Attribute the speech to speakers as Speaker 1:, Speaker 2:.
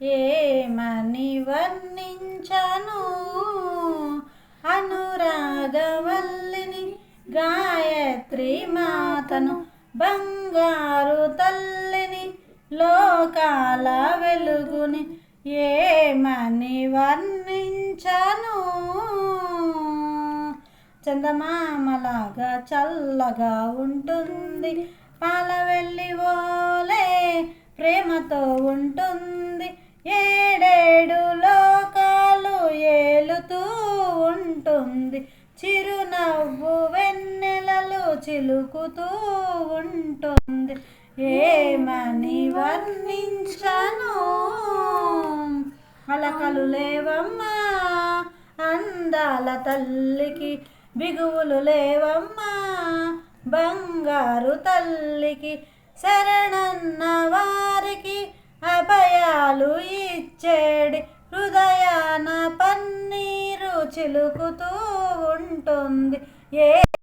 Speaker 1: ఏమని వర్ణించను అనురాగవల్లిని గాయత్రి మాతను బంగారు తల్లిని లోకాల వెలుగుని ఏమని వర్ణించను. చందమామలాగా చల్లగా ఉంటుంది, పాలవెల్లి ఓలే ప్రేమతో ఉంటుంది, ఏడేడు లోకాలు ఏలుతూ ఉంటుంది, చిరునవ్వు వెన్నెలలు చిలుకుతూ ఉంటుంది. ఏమని వర్ణించను అలకలు లేవమ్మా అందాల తల్లికి, బిగువులు లేవమ్మా బంగారు తల్లికి, శరణన్న వారికి అభయాలు ఇచ్చేడి హృదయాన పన్నీరు చిలుకుతూ ఉంటుంది.